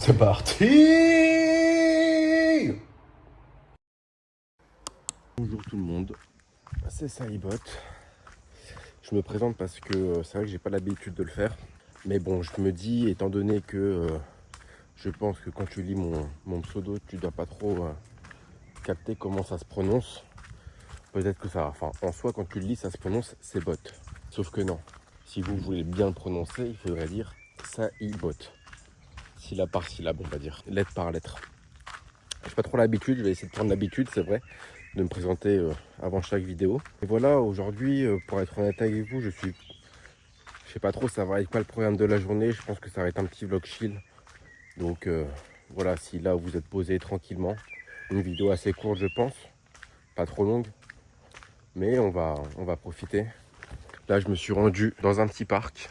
C'est parti. Bonjour tout le monde, c'est Salibot. Je me présente parce que c'est vrai que j'ai pas l'habitude de le faire. Mais bon, je me dis, étant donné que je pense que quand tu lis mon pseudo, tu dois pas trop capter comment ça se prononce. Peut-être que ça, enfin en soi quand tu le lis, ça se prononce c'est bot. Sauf que non, si vous voulez bien le prononcer, il faudrait dire Salibot. Syllabe par syllabe, on va dire, lettre par lettre. J'ai pas trop l'habitude, je vais essayer de prendre l'habitude, c'est vrai, de me présenter avant chaque vidéo. Et voilà, aujourd'hui, pour être honnête avec vous, je sais pas trop ça va être quoi le programme de la journée. Je pense que ça va être un petit vlog chill. Donc voilà, si là vous êtes posé tranquillement, une vidéo assez courte je pense, pas trop longue, mais on va profiter. Là je me suis rendu dans un petit parc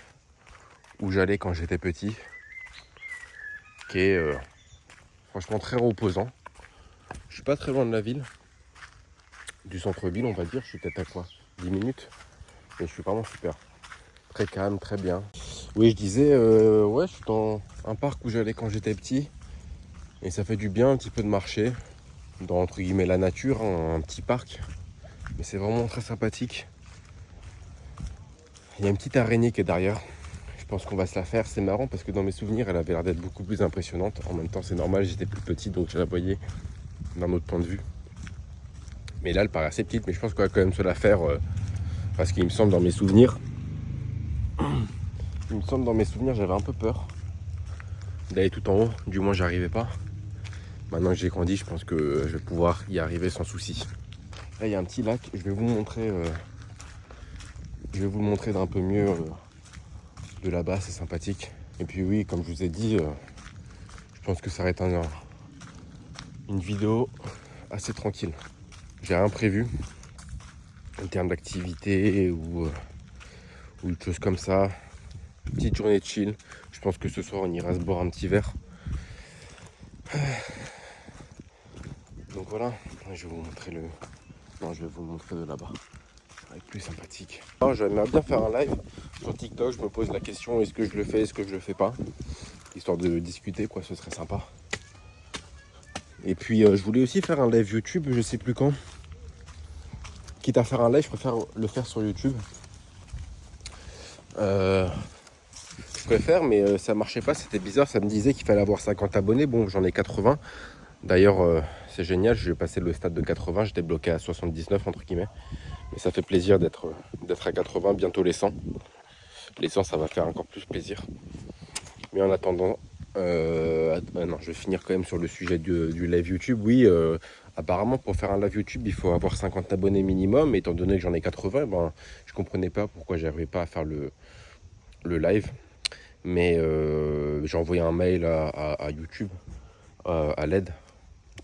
où j'allais quand j'étais petit, qui est franchement très reposant. Je suis pas très loin de la ville, du centre-ville on va dire, je suis peut-être à quoi 10 minutes, mais je suis vraiment super. Très calme, très bien. Oui, je disais, ouais, je suis dans un parc où j'allais quand j'étais petit, et ça fait du bien un petit peu de marcher dans, entre guillemets, la nature, hein, un petit parc, mais c'est vraiment très sympathique. Il y a une petite araignée qui est derrière, je pense qu'on va se la faire. C'est marrant parce que dans mes souvenirs, elle avait l'air d'être beaucoup plus impressionnante. En même temps, c'est normal, j'étais plus petit, donc je la voyais d'un autre point de vue. Mais là, elle paraît assez petite, mais je pense qu'on va quand même se la faire, parce qu'il me semble dans mes souvenirs, j'avais un peu peur d'aller tout en haut, du moins j'arrivais pas. Maintenant que j'ai grandi, je pense que je vais pouvoir y arriver sans souci. Là il y a un petit lac, je vais vous le montrer d'un peu mieux de là-bas, c'est sympathique. Et puis oui, comme je vous ai dit, je pense que ça va être une vidéo assez tranquille. J'ai rien prévu en termes d'activité ou une chose comme ça. Petite journée de chill. Je pense que ce soir on ira se boire un petit verre. Donc voilà, je vais vous montrer je vais vous le montrer de là-bas. Ça va être plus sympathique. J'aimerais bien faire un live sur TikTok. Je me pose la question, est-ce que je le fais, est-ce que je le fais pas, histoire de discuter, quoi, ce serait sympa. Et puis je voulais aussi faire un live YouTube, je sais plus quand. Quitte à faire un live, je préfère le faire sur YouTube. Je préfère, mais ça marchait pas, c'était bizarre, ça me disait qu'il fallait avoir 50 abonnés. Bon, j'en ai 80. D'ailleurs, c'est génial, je vais passer le stade de 80, j'étais bloqué à 79 entre guillemets. Mais ça fait plaisir d'être à 80, bientôt les 100. Les 100, ça va faire encore plus plaisir. Mais en attendant, non, je vais finir quand même sur le sujet du live YouTube. Oui, apparemment, pour faire un live YouTube, il faut avoir 50 abonnés minimum. Étant donné que j'en ai 80, ben, je comprenais pas pourquoi j'arrivais pas à faire le live. Mais j'ai envoyé un mail à YouTube, à l'aide.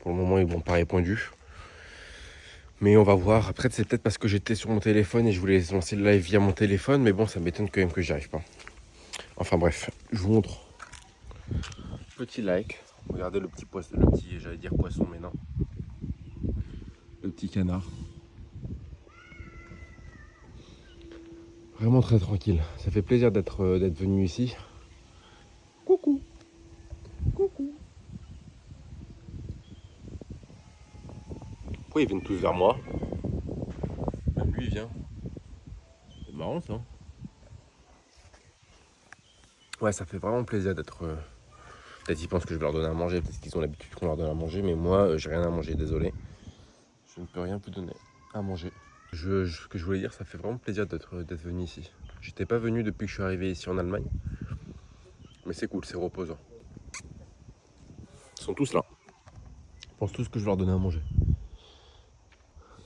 Pour le moment, ils m'ont pas répondu. Mais on va voir. Après, c'est peut-être parce que j'étais sur mon téléphone et je voulais lancer le live via mon téléphone. Mais bon, ça m'étonne quand même que j'y arrive pas. Enfin bref, je vous montre. Petit like. Regardez le petit poisson, j'allais dire poisson, mais non. Le petit canard. Vraiment très tranquille. Ça fait plaisir d'être venu ici. Coucou. Coucou. Pourquoi ils viennent tous vers moi? Même lui il vient. C'est marrant ça. Ouais, ça fait vraiment plaisir d'être. Peut-être ils pensent que je vais leur donner à manger, parce qu'ils ont l'habitude qu'on leur donne à manger, mais moi j'ai rien à manger, désolé. Je ne peux rien vous donner à manger. Ce que je voulais dire, ça fait vraiment plaisir d'être venu ici. J'étais pas venu depuis que je suis arrivé ici en Allemagne. Mais c'est cool, c'est reposant. Ils sont tous là. Ils pensent tous que je vais leur donner à manger.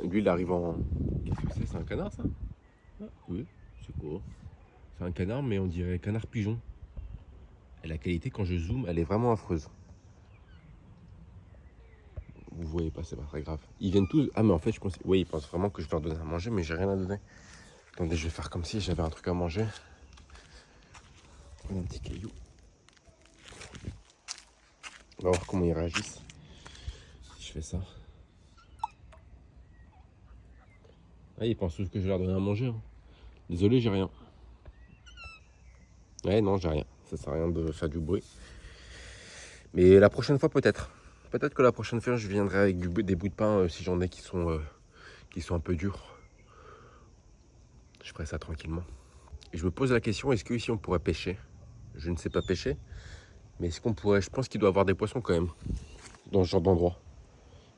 Et lui, il arrive en... Qu'est-ce que c'est? C'est un canard, ça? Ah, oui, c'est quoi? C'est un canard, mais on dirait canard pigeon. Et la qualité, quand je zoome, elle est vraiment affreuse. Vous voyez pas, c'est pas très grave. Ils viennent tous... Ah, mais en fait, je pense... Oui, ils pensent vraiment que je vais leur donner à manger, mais j'ai rien à donner. Attendez, je vais faire comme si j'avais un truc à manger. Un petit caillou. On va voir comment ils réagissent si je fais ça. Ah, ils pensent tous que je vais leur donner à manger. Hein. Désolé, j'ai rien. Ouais, non, j'ai rien. Ça sert à rien de faire du bruit. Mais la prochaine fois peut-être. Peut-être que la prochaine fois je viendrai avec des bouts de pain si j'en ai qui sont un peu durs. Je ferai ça tranquillement. Et je me pose la question, est-ce qu'ici on pourrait pêcher? Je ne sais pas pêcher, mais est-ce qu'on pourrait... Je pense qu'il doit y avoir des poissons quand même, dans ce genre d'endroit.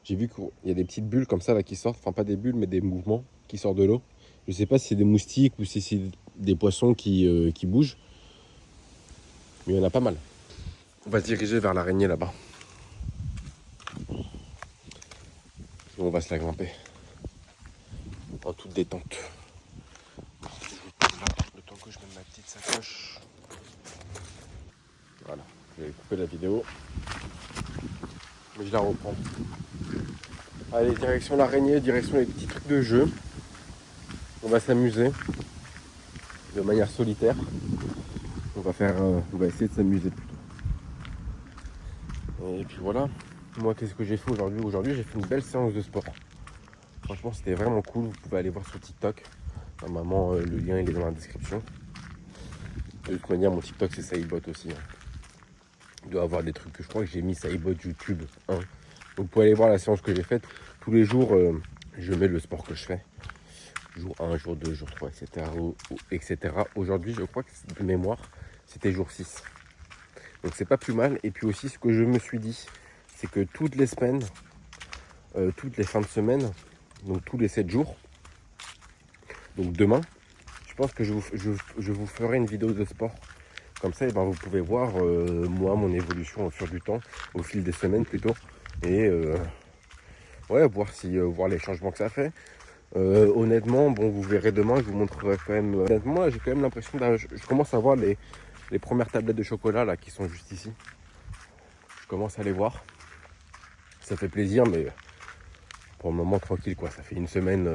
J'ai vu qu'il y a des petites bulles comme ça là qui sortent, enfin pas des bulles mais des mouvements qui sortent de l'eau. Je sais pas si c'est des moustiques ou si c'est des poissons qui bougent, mais il y en a pas mal. On va se diriger vers l'araignée là-bas. Et on va se la grimper. En toute détente. Le temps que je mette ma petite sacoche. Voilà, je vais couper la vidéo. Mais je la reprends. Allez, direction l'araignée, direction les petits trucs de jeu. On va s'amuser de manière solitaire. On va essayer de s'amuser plutôt. Et puis voilà. Moi, qu'est-ce que j'ai fait aujourd'hui? Aujourd'hui, j'ai fait une belle séance de sport. Franchement, c'était vraiment cool. Vous pouvez aller voir sur TikTok. Normalement, le lien il est dans la description. De toute manière, mon TikTok c'est Saibot aussi. Il doit avoir des trucs que je crois que j'ai mis Saibot YouTube 1. Donc vous pouvez aller voir la séance que j'ai faite. Tous les jours, je mets le sport que je fais. Jour 1, jour 2, jour 3, etc. Aujourd'hui, je crois que de mémoire, c'était jour 6. Donc c'est pas plus mal. Et puis aussi, ce que je me suis dit, c'est que toutes les semaines, toutes les fins de semaine, donc tous les 7 jours, donc demain, je pense que je vous ferai une vidéo de sport. Comme ça, vous pouvez voir moi, mon évolution au fil du temps, au fil des semaines plutôt. Et ouais, voir les changements que ça fait. Honnêtement, bon, vous verrez demain, je vous montrerai quand même. Honnêtement, j'ai quand même l'impression je commence à voir les premières tablettes de chocolat là qui sont juste ici. Je commence à les voir. Ça fait plaisir, mais pour le moment tranquille quoi. Ça fait une semaine,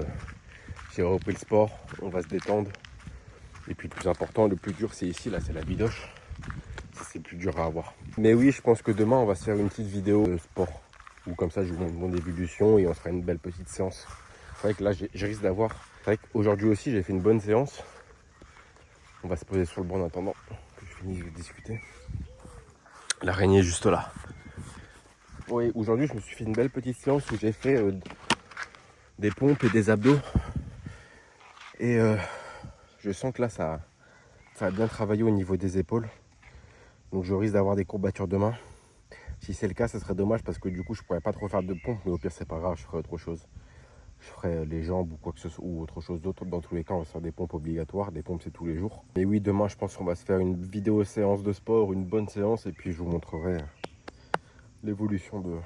j'ai repris le sport, on va se détendre. Et puis le plus important, le plus dur, c'est ici, là, c'est la bidoche. C'est plus dur à avoir. Mais oui, je pense que demain, on va se faire une petite vidéo de sport. Ou comme ça, je vous montre mon évolution et on se fera une belle petite séance. C'est vrai que là, je risque d'avoir... C'est vrai qu'aujourd'hui aussi, j'ai fait une bonne séance. On va se poser sur le banc en attendant que je finisse de discuter. L'araignée est juste là. Oui, aujourd'hui, je me suis fait une belle petite séance où j'ai fait des pompes et des abdos. Et je sens que là, ça a bien travaillé au niveau des épaules. Donc je risque d'avoir des courbatures demain. Si c'est le cas, ça serait dommage parce que du coup, je pourrais pas trop faire de pompe. Mais au pire, c'est pas grave, je ferai autre chose. Je ferai les jambes ou quoi que ce soit, ou autre chose d'autre. Dans tous les cas, on va se faire des pompes obligatoires. Des pompes, c'est tous les jours. Mais oui, demain, je pense qu'on va se faire une vidéo séance de sport, une bonne séance. Et puis, je vous montrerai l'évolution de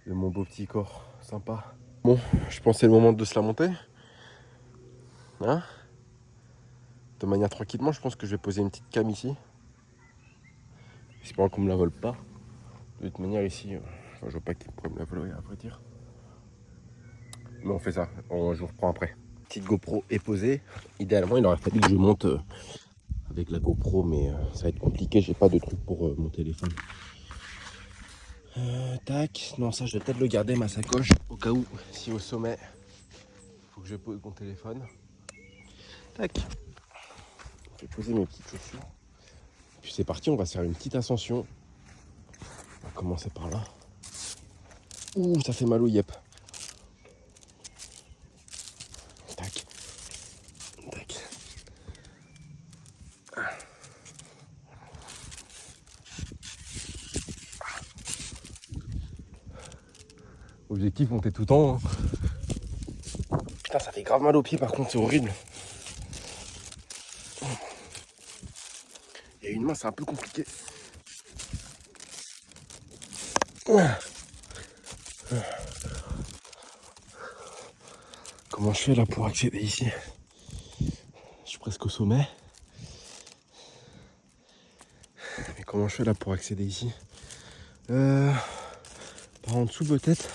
mon beau petit corps. Sympa. Bon, je pense que c'est le moment de se la monter. Hein? De manière tranquillement, je pense que je vais poser une petite cam ici. J'espère qu'on me la vole pas. De toute manière, ici, je vois pas qui pourrait me la voler, à vrai dire. Mais on fait ça, je vous reprends après. Petite GoPro est posée. Idéalement, il aurait fallu que je monte avec la GoPro, mais ça va être compliqué. J'ai pas de truc pour mon téléphone. Tac, non, ça je vais peut-être le garder, ma sacoche, au cas où, si au sommet, faut que je pose mon téléphone. Tac. Je vais poser mes petites chaussures. Puis c'est parti, on va se faire une petite ascension. On va commencer par là. Ouh, ça fait mal au yep. Tac. Tac. Objectif, monter tout en haut. Putain, ça fait grave mal aux pieds par contre, c'est horrible. Il y a une main, c'est un peu compliqué. Comment je fais là pour accéder ici? Je suis presque au sommet. Mais comment je fais là pour accéder ici? Par en dessous peut-être.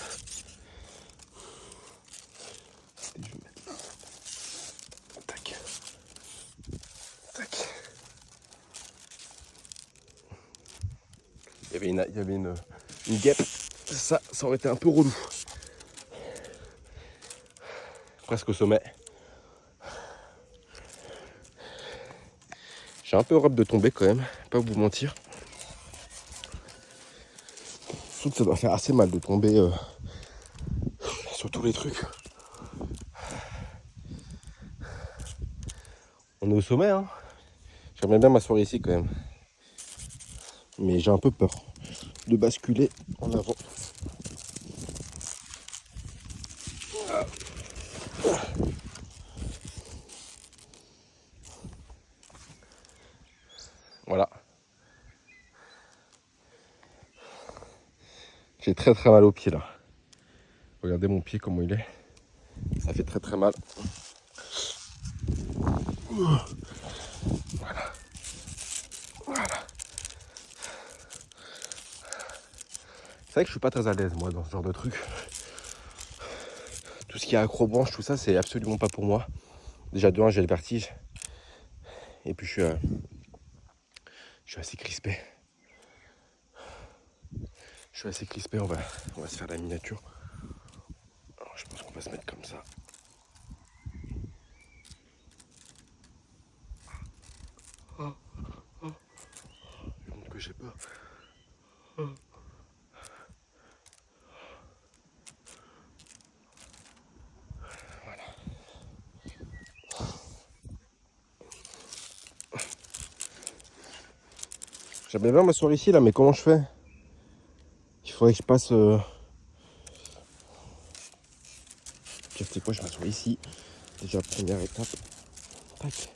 Tac. Tac. Il y avait une guêpe. Ça aurait été un peu relou. Presque au sommet. J'ai un peu hâte de tomber quand même, pas vous mentir. Je trouve que ça doit faire assez mal de tomber sur tous les trucs. On est au sommet, hein. J'aimerais bien m'asseoir ici quand même. Mais j'ai un peu peur de basculer en avant. Voilà. J'ai très très mal au pied là. Regardez mon pied comment il est. Ça fait très très mal. Voilà. Voilà. C'est vrai que je suis pas très à l'aise moi dans ce genre de truc. Tout ce qui est acrobranche, tout ça, c'est absolument pas pour moi. Déjà de 1, j'ai le vertige. Et puis je suis assez crispé. Je suis assez crispé, on va se faire la miniature. Alors, je pense qu'on va se mettre comme ça. Oh, oh. Je montre que j'ai peur. Oh. Voilà. J'aimerais bien m'asseoir ici là, mais comment je fais? Il faudrait que je passe. Tu sais quoi, je m'assois ici. Déjà première étape. Tac.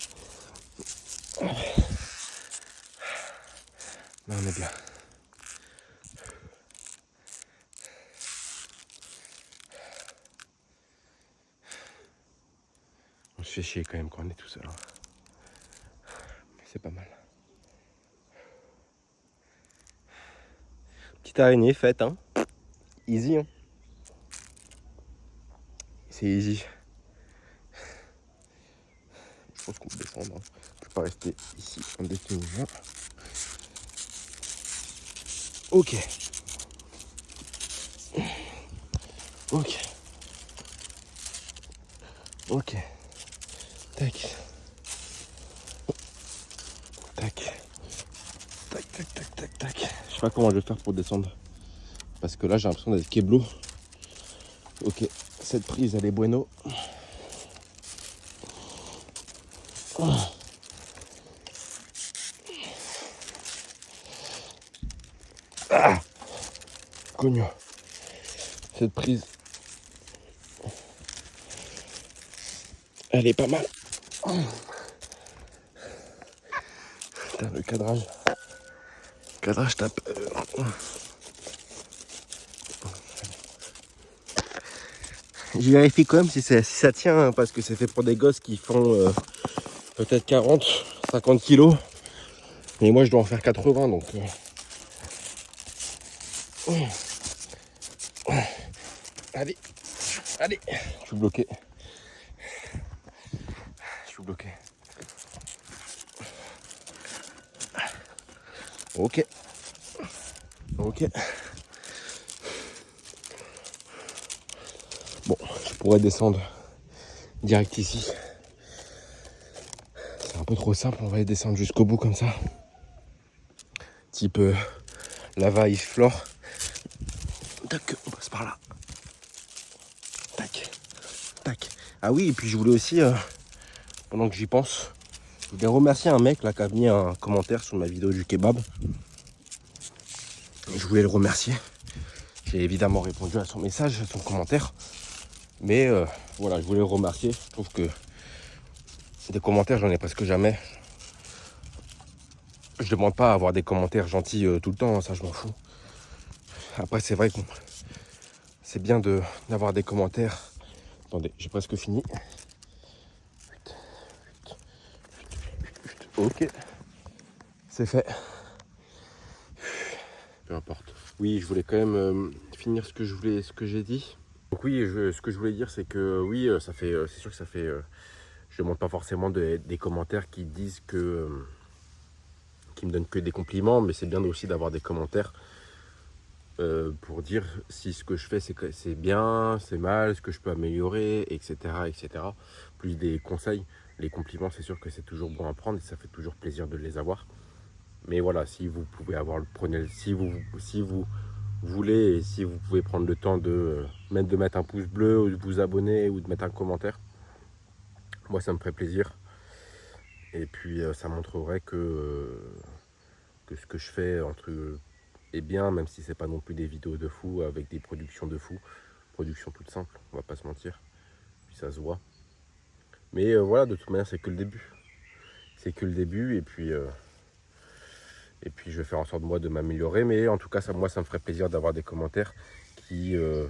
Là on est bien. On se fait chier quand même quand on est tout seul. Hein. Mais c'est pas mal. Petite araignée faite, hein. Easy, hein. C'est easy. Je pense qu'on peut descendre. Hein. Je peux pas rester ici en détention. Ok. Ok. Ok. Tac. Tac. Tac, tac, tac, tac, tac. Je sais pas comment je vais faire pour descendre. Parce que là, j'ai l'impression d'être keblo. Ok. Cette prise, elle est bueno. Ah, cognon. Cette prise, elle est pas mal. Putain, le cadrage. Le cadrage tape. Je vérifie quand même si ça tient, hein, parce que c'est fait pour des gosses qui font peut-être 40, 50 kilos. Et moi, je dois en faire 80, donc... Allez, allez. Je suis bloqué. Je suis bloqué. Ok. Ok. Bon, je pourrais descendre direct ici. C'est un peu trop simple, on va descendre jusqu'au bout comme ça. Type lava ice floor. Tac, on passe par là. Tac, tac. Ah oui, et puis je voulais aussi, pendant que j'y pense, je voulais remercier un mec là qui a mis un commentaire sur ma vidéo du kebab. Je voulais le remercier. J'ai évidemment répondu à son message, à son commentaire. Mais voilà, je voulais le remercier. Je trouve que des commentaires, j'en ai presque jamais. Je demande pas à avoir des commentaires gentils tout le temps, ça je m'en fous. Après, c'est vrai que c'est bien d'avoir des commentaires. Attendez, j'ai presque fini. Ok, c'est fait. Peu importe. Oui, je voulais quand même finir ce que j'ai dit. Donc oui, ce que je voulais dire, c'est que oui, ça fait, c'est sûr que ça fait. Je demande pas forcément des commentaires qui disent que, qui me donnent que des compliments, mais c'est bien aussi d'avoir des commentaires pour dire si ce que je fais c'est bien, c'est mal, ce que je peux améliorer, etc., etc. Plus des conseils. Les compliments, c'est sûr que c'est toujours bon à prendre et ça fait toujours plaisir de les avoir. Mais voilà, si vous pouvez avoir le prenez, si vous voulez, et si vous pouvez prendre le temps de même de mettre un pouce bleu ou de vous abonner ou de mettre un commentaire, moi ça me ferait plaisir. Et puis ça montrerait que ce que je fais est bien, même si c'est pas non plus des vidéos de fou avec des productions de fou, production toute simple, on va pas se mentir, puis ça se voit. Mais voilà, de toute manière c'est que le début, et puis je vais faire en sorte moi de m'améliorer, mais en tout cas moi ça me ferait plaisir d'avoir des commentaires de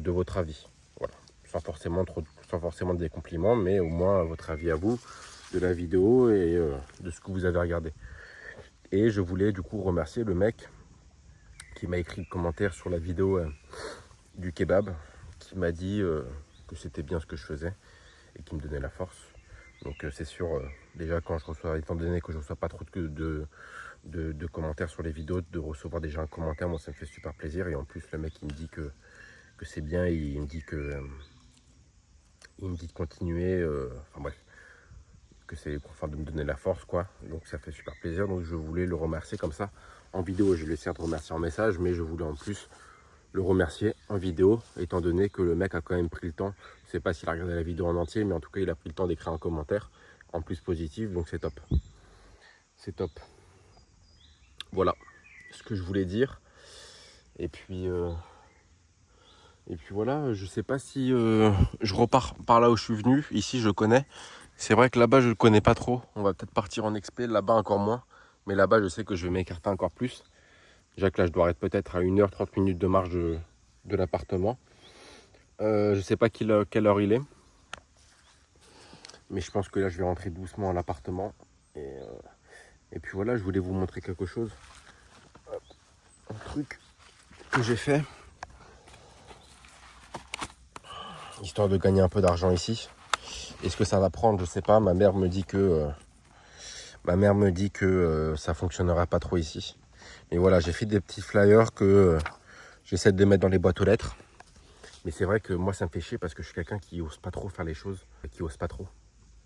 votre avis, voilà, sans forcément des compliments, mais au moins votre avis à vous de la vidéo et de ce que vous avez regardé. Et je voulais du coup remercier le mec qui m'a écrit le commentaire sur la vidéo du kebab, qui m'a dit que c'était bien ce que je faisais et qui me donnait la force. Donc c'est sûr, déjà quand je reçois, étant donné que je ne reçois pas trop de commentaires sur les vidéos, de recevoir déjà un commentaire, moi ça me fait super plaisir. Et en plus le mec il me dit que c'est bien, et il me dit de continuer, enfin bref, que c'est enfin de me donner la force quoi. Donc ça fait super plaisir, donc je voulais le remercier comme ça en vidéo. Je vais essayer de remercier en message, mais je voulais en plus le remercier en vidéo, étant donné que le mec a quand même pris le temps. Je sais pas s'il a regardé la vidéo en entier, mais en tout cas il a pris le temps d'écrire un commentaire en plus positif, donc c'est top. C'est top. Voilà ce que je voulais dire. Et puis voilà, je sais pas si je repars par là où je suis venu. Ici je connais. C'est vrai que là-bas je ne connais pas trop. On va peut-être partir en expé, là-bas encore moins. Mais là-bas je sais que je vais m'écarter encore plus. Déjà que là je dois être peut-être à 1h 30 minutes de marche de l'appartement. Je sais pas quelle heure il est. Mais je pense que là je vais rentrer doucement à l'appartement. Et puis voilà, je voulais vous montrer quelque chose. Un truc que j'ai fait. Histoire de gagner un peu d'argent ici. Est-ce que ça va prendre? Je sais pas. Ma mère me dit que ça fonctionnera pas trop ici. Mais voilà, j'ai fait des petits flyers que j'essaie de mettre dans les boîtes aux lettres. Mais c'est vrai que moi ça me fait chier parce que je suis quelqu'un qui ose pas trop faire les choses, qui ose pas trop.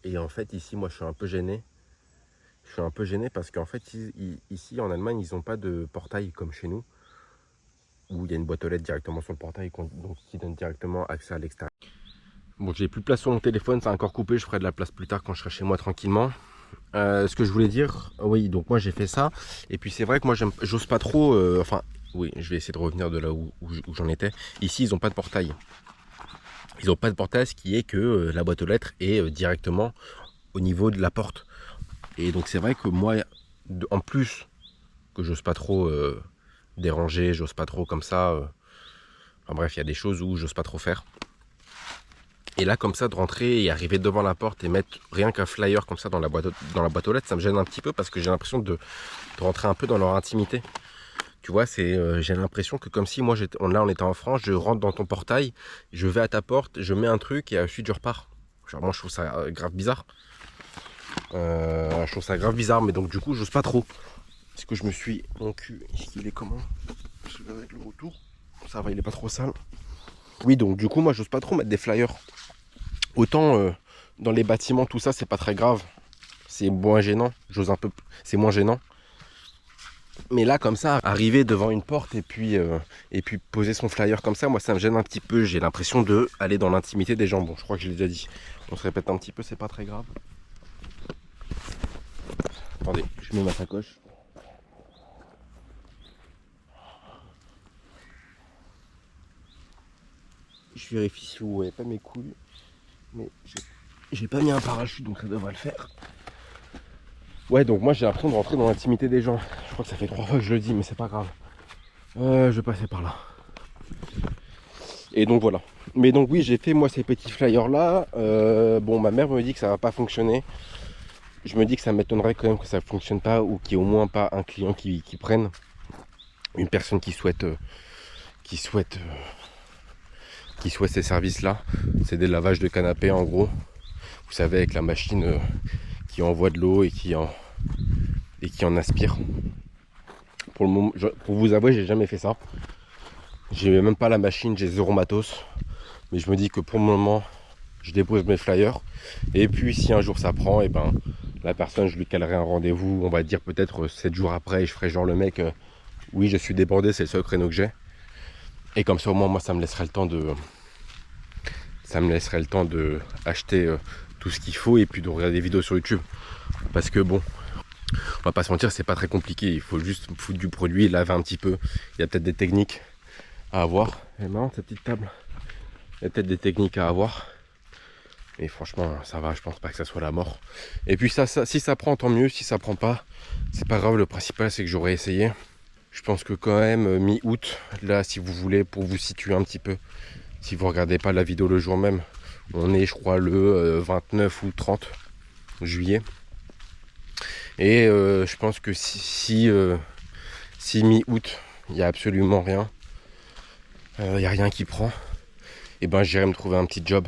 Et en fait ici moi je suis un peu gêné. Je suis un peu gêné parce qu'en fait ici en Allemagne ils n'ont pas de portail comme chez nous, où il y a une boîte aux lettres directement sur le portail, donc qui donne directement accès à l'extérieur. Bon, j'ai plus de place sur mon téléphone, ça a encore coupé, je ferai de la place plus tard quand je serai chez moi tranquillement. Ce que je voulais dire, oui, donc moi j'ai fait ça. Et puis c'est vrai que moi j'ose pas trop, enfin oui, je vais essayer de revenir de là où j'en étais. Ici ils n'ont pas de portail. Ils n'ont pas de portail, ce qui est que la boîte aux lettres est directement au niveau de la porte. Et donc c'est vrai que moi, en plus que j'ose pas trop déranger, j'ose pas trop comme ça. Enfin bref, il y a des choses où j'ose pas trop faire. Et là, comme ça, de rentrer et arriver devant la porte et mettre rien qu'un flyer comme ça dans la boîte aux lettres, ça me gêne un petit peu parce que j'ai l'impression de rentrer un peu dans leur intimité. Tu vois, j'ai l'impression que comme si moi, on était en France, je rentre dans ton portail, je vais à ta porte, je mets un truc et ensuite je repars. Genre moi, je trouve ça grave bizarre. Je trouve ça grave bizarre, mais donc du coup, j'ose pas trop. Parce que je me suis... Mon cul, il est comment? Je vais avec le retour. Ça va, il est pas trop sale. Oui, donc du coup, moi, j'ose pas trop mettre des flyers. Autant dans les bâtiments, tout ça, c'est pas très grave. C'est moins gênant. C'est moins gênant. Mais là, comme ça, arriver devant une porte et puis poser son flyer comme ça, moi, ça me gêne un petit peu. J'ai l'impression d'aller dans l'intimité des gens. Bon, je crois que je l'ai déjà dit. On se répète un petit peu, c'est pas très grave. Attendez, je mets ma sacoche. Je vérifie si vous voyez pas mes couilles. Mais j'ai pas mis un parachute, donc ça devrait le faire. Ouais, donc moi j'ai l'impression de rentrer dans l'intimité des gens. Je crois que ça fait 3 fois que je le dis, mais c'est pas grave. Je vais passer par là. Et donc voilà. Mais donc oui, j'ai fait moi ces petits flyers là. Bon, ma mère me dit que ça va pas fonctionner. Je me dis que ça m'étonnerait quand même que ça fonctionne pas, ou qu'il n'y ait au moins pas un client qui prenne. Une personne qui souhaite ces services là. C'est des lavages de canapé en gros. Vous savez, avec la machine qui envoie de l'eau et qui en aspire. Pour le moment, pour vous avouer, j'ai jamais fait ça. J'ai même pas la machine, j'ai zéro matos. Mais je me dis que pour le moment, je dépose mes flyers. Et puis si un jour ça prend, et la personne, je lui calerai un rendez-vous, on va dire peut-être 7 jours après, et je ferai genre le mec, Oui, je suis débordé, c'est le seul créneau que j'ai. Et comme ça, au moins, moi, ça me laisserait le temps de... acheter tout ce qu'il faut et puis de regarder des vidéos sur YouTube. Parce que bon, on va pas se mentir, c'est pas très compliqué. Il faut juste foutre du produit, laver un petit peu. Il y a peut-être des techniques à avoir. Elle est marrante cette petite table. Il y a peut-être des techniques à avoir. Et franchement, ça va, je pense pas que ça soit la mort. Et puis si ça prend, tant mieux. Si ça prend pas, c'est pas grave. Le principal, c'est que j'aurais essayé. Je pense que quand même, mi-août, là, si vous voulez, pour vous situer un petit peu, si vous regardez pas la vidéo le jour même, on est, je crois, le 29 ou 30 juillet. Et je pense que si mi-août, il n'y a absolument rien, il n'y a rien qui prend, et ben j'irai me trouver un petit job.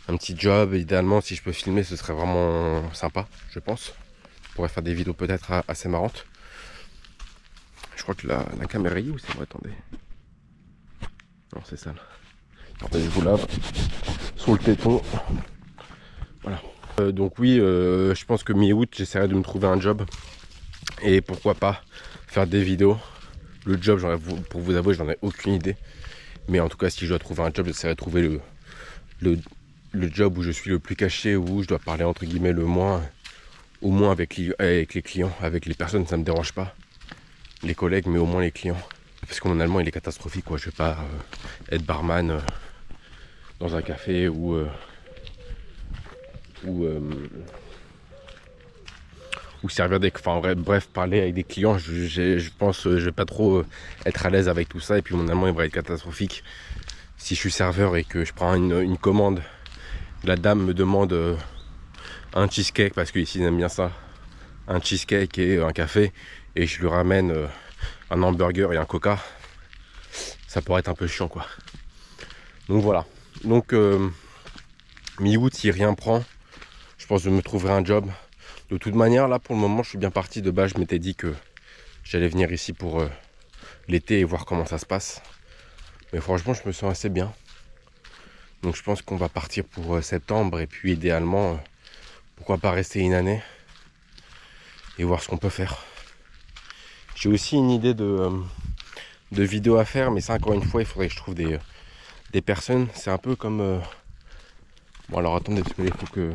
Un petit job, idéalement, si je peux filmer, ce serait vraiment sympa, je pense. Je pourrais faire des vidéos peut-être assez marrantes. Je crois que la caméra est où c'est moi, attendez. Non, c'est sale. Attendez, je vous lave sur le téton. Voilà. Donc oui, je pense que mi-août, j'essaierai de me trouver un job. Et pourquoi pas faire des vidéos. Le job, pour vous avouer, j'en ai aucune idée. Mais en tout cas, si je dois trouver un job, j'essaierai de trouver le job où je suis le plus caché, où je dois parler entre guillemets le moins, au moins avec les clients. Avec les personnes, ça me dérange pas. Les collègues, mais au moins les clients. Parce que mon allemand, il est catastrophique, quoi. Je vais pas être barman dans un café ou servir des... Enfin bref, parler avec des clients, je pense je vais pas trop être à l'aise avec tout ça. Et puis mon allemand, il va être catastrophique. Si je suis serveur et que je prends une commande, la dame me demande un cheesecake, parce qu'ici ils aiment bien ça, un cheesecake et un café, et je lui ramène un hamburger et un coca, ça pourrait être un peu chiant, quoi. Donc voilà. Donc mi-août, si rien prend, je pense que je me trouverai un job. De toute manière, là pour le moment, je suis bien parti. De base, je m'étais dit que j'allais venir ici pour l'été et voir comment ça se passe. Mais franchement, je me sens assez bien. Donc je pense qu'on va partir pour septembre, et puis idéalement, pourquoi pas rester une année et voir ce qu'on peut faire. J'ai aussi une idée de vidéo à faire, mais ça, encore une fois, il faudrait que je trouve des personnes. C'est un peu comme... Bon alors attendez, parce que il faut que...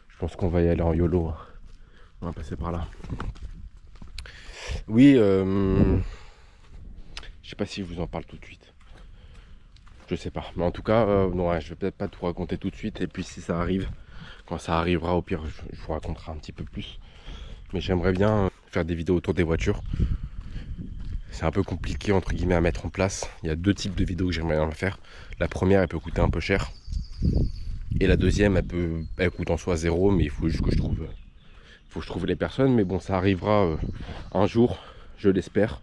Je pense qu'on va y aller en YOLO. On va passer par là. Oui, je sais pas si je vous en parle tout de suite. Je sais pas. Mais en tout cas, non, ouais, je vais peut-être pas tout raconter tout de suite. Et puis si ça arrive, quand ça arrivera, au pire, je vous raconterai un petit peu plus. Mais j'aimerais bien faire des vidéos autour des voitures. C'est un peu compliqué, entre guillemets, à mettre en place. Il y a deux types de vidéos que j'aimerais bien faire. La première, elle peut coûter un peu cher. Et la deuxième, elle coûte en soi zéro, mais il faut juste que je trouve les personnes. Mais bon, ça arrivera un jour, je l'espère,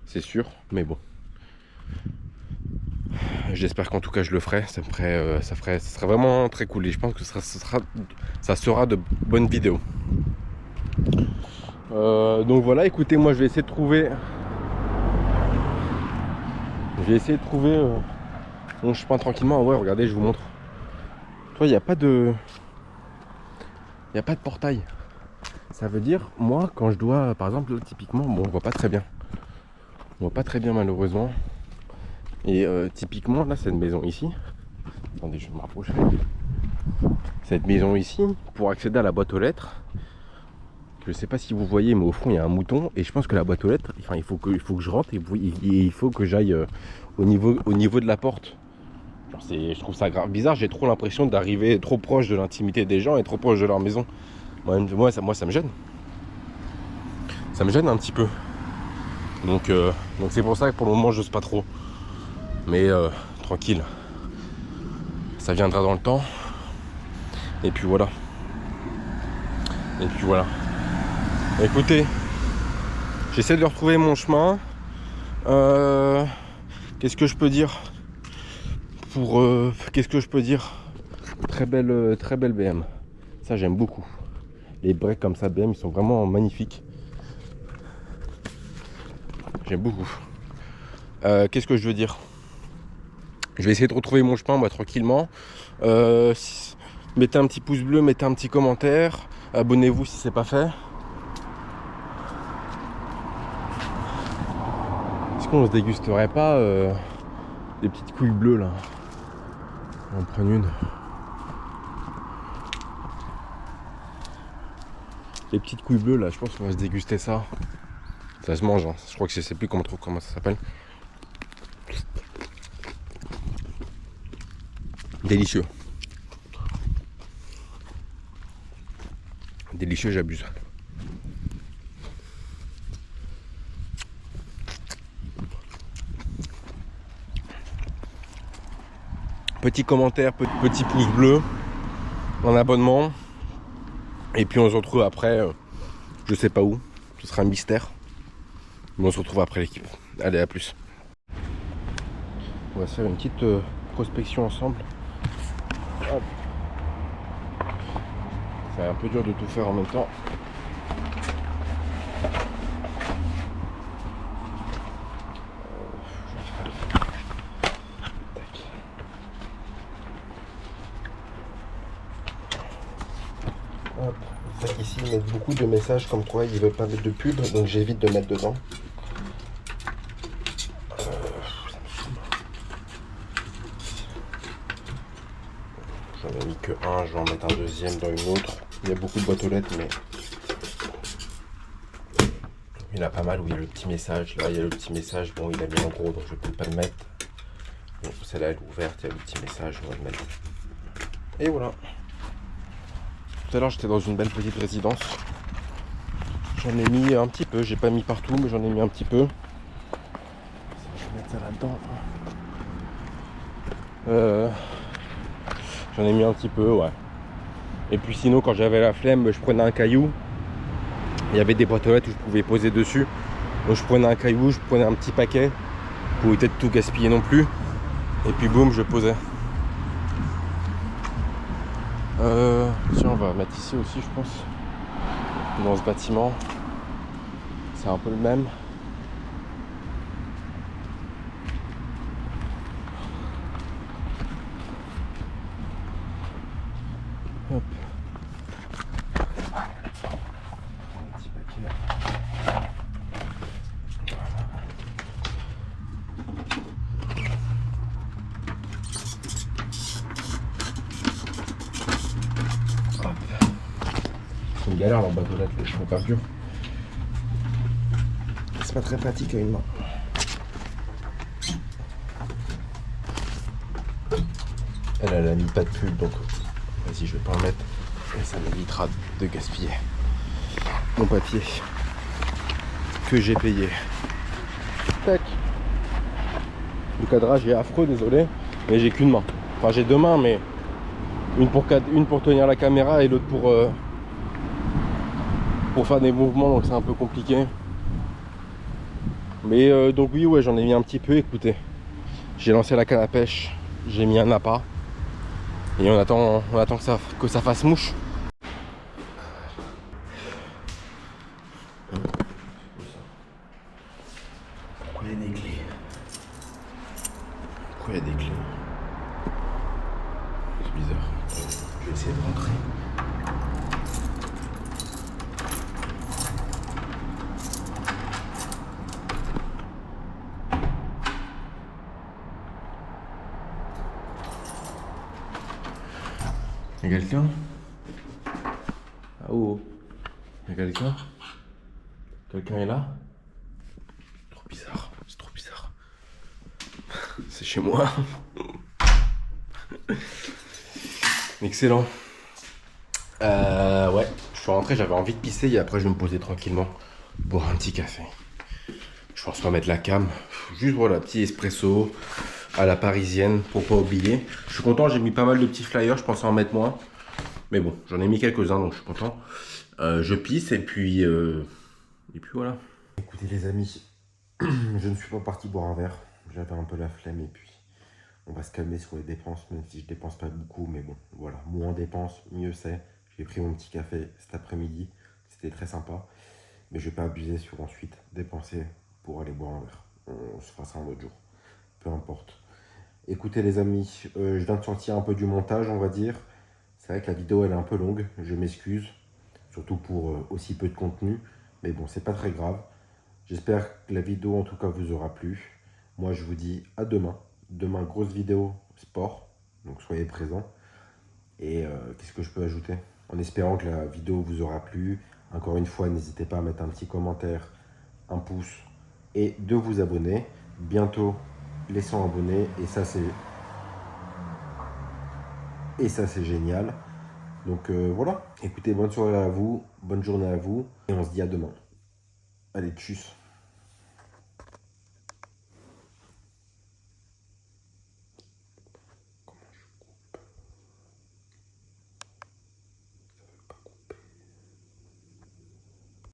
c'est sûr. Mais bon, j'espère qu'en tout cas je le ferai. Ça serait vraiment très cool. Et je pense que ça sera de bonnes vidéos. Donc voilà, écoutez, moi je vais essayer de trouver mon chemin tranquillement. Ouais, regardez, je vous montre. Tu vois, il n'y a pas de portail. Ça veut dire, moi, quand je dois, par exemple, là, typiquement, bon, on voit pas très bien. On voit pas très bien, malheureusement. Et typiquement, là, cette maison ici. Attendez, je vais me rapprocher. Cette maison ici, pour accéder à la boîte aux lettres, je sais pas si vous voyez, mais au fond, il y a un mouton. Et je pense que la boîte aux lettres, enfin, il faut que je rentre et il faut que j'aille au niveau de la porte. Je trouve ça grave bizarre. J'ai trop l'impression d'arriver trop proche de l'intimité des gens et trop proche de leur maison. Moi, ça me gêne. Ça me gêne un petit peu. Donc c'est pour ça que pour le moment, j'ose pas trop. Mais tranquille. Ça viendra dans le temps. Et puis voilà. Écoutez, j'essaie de retrouver mon chemin. Qu'est-ce que je peux dire Très belle BM. Ça, j'aime beaucoup. Les breaks comme ça BM, ils sont vraiment magnifiques. J'aime beaucoup. Qu'est-ce que je veux dire? Je vais essayer de retrouver mon chemin, moi, tranquillement. Mettez un petit pouce bleu, mettez un petit commentaire. Abonnez-vous si c'est pas fait. Est-ce qu'on se dégusterait pas des petites couilles bleues là? On en prend une. Les petites couilles bleues là, je pense qu'on va se déguster ça. Ça se mange, hein. Je crois que je sais plus comment ça s'appelle. Délicieux. Délicieux, j'abuse. Petit commentaire, petit pouce bleu, un abonnement. Et puis on se retrouve après, je sais pas où, ce sera un mystère. Mais on se retrouve après l'équipe. Allez, à plus. On va se faire une petite prospection ensemble. Hop. C'est un peu dur de tout faire en même temps. Hop. C'est vrai qu'ici ils mettent beaucoup de messages comme quoi ils veulent pas mettre de pub, donc j'évite de mettre dedans. J'en ai mis que un, je vais en mettre un deuxième dans une autre. Il y a beaucoup de boîtes aux lettres, mais il y en a pas mal où il y a le petit message. Là, il y a le petit message. Bon, il a mis en gros, donc je ne peux pas le mettre. Bon, celle-là, elle est ouverte, il y a le petit message, on va le mettre. Et voilà. Tout à l'heure, j'étais dans une belle petite résidence. J'en ai mis un petit peu. J'ai pas mis partout, mais j'en ai mis un petit peu. Je vais mettre ça là-dedans. J'en ai mis un petit peu, ouais. Et puis sinon, quand j'avais la flemme, je prenais un caillou. Il y avait des boîtes aux lettres où je pouvais poser dessus. Donc je prenais un caillou, je prenais un petit paquet pour éviter de tout gaspiller non plus. Et puis boum, je posais. Tiens, on va mettre ici aussi, je pense. Dans ce bâtiment. C'est un peu le même. Hop. Un petit paquet. Hop. C'est une galère dans le bateau là, je ne pas dur. C'est pas très pratique à une main. Elle a mis pas de pub, donc vas-y, je vais pas en mettre. Et ça m'évitera de gaspiller mon papier que j'ai payé. Tac. Le cadrage est affreux, désolé, mais j'ai qu'une main. Enfin, j'ai deux mains, mais une pour tenir la caméra et l'autre pour faire des mouvements, donc c'est un peu compliqué. Mais donc oui, ouais, j'en ai mis un petit peu. Écoutez, j'ai lancé la canne à pêche, j'ai mis un appât et on attend que ça fasse mouche. Pourquoi il y a des clés? Pourquoi il y a des clés? C'est bizarre. Je vais essayer de rentrer. Y'a quelqu'un? Ah oh, y'a quelqu'un? Quelqu'un est là? Trop bizarre, c'est trop bizarre. C'est chez moi. Excellent. Ouais, je suis rentré, j'avais envie de pisser et après je vais me poser tranquillement, boire un petit café. Je pense pas mettre la cam, juste voilà, petit espresso à la parisienne pour pas oublier. Je suis content, j'ai mis pas mal de petits flyers, je pensais en mettre moins. Mais bon, j'en ai mis quelques-uns donc je suis content. Je pisse et puis voilà. Écoutez les amis, je ne suis pas parti boire un verre. J'avais un peu la flemme et puis on va se calmer sur les dépenses, même si je dépense pas beaucoup. Mais bon, voilà, moins on dépense, mieux c'est. J'ai pris mon petit café cet après-midi, c'était très sympa. Mais je vais pas abuser sur ensuite dépenser pour aller boire un verre. On se fera ça un autre jour, peu importe. Écoutez les amis, je viens de sortir un peu du montage, on va dire. C'est vrai que la vidéo elle est un peu longue, je m'excuse. Surtout pour aussi peu de contenu. Mais bon, c'est pas très grave. J'espère que la vidéo en tout cas vous aura plu. Moi je vous dis à demain. Demain, grosse vidéo sport, donc soyez présents. Et qu'est-ce que je peux ajouter? En espérant que la vidéo vous aura plu. Encore une fois, n'hésitez pas à mettre un petit commentaire, un pouce et de vous abonner. Bientôt les 100 abonnés et ça c'est génial. Donc voilà, écoutez, bonne soirée à vous, bonne journée à vous et on se dit à demain. Allez, tchuss.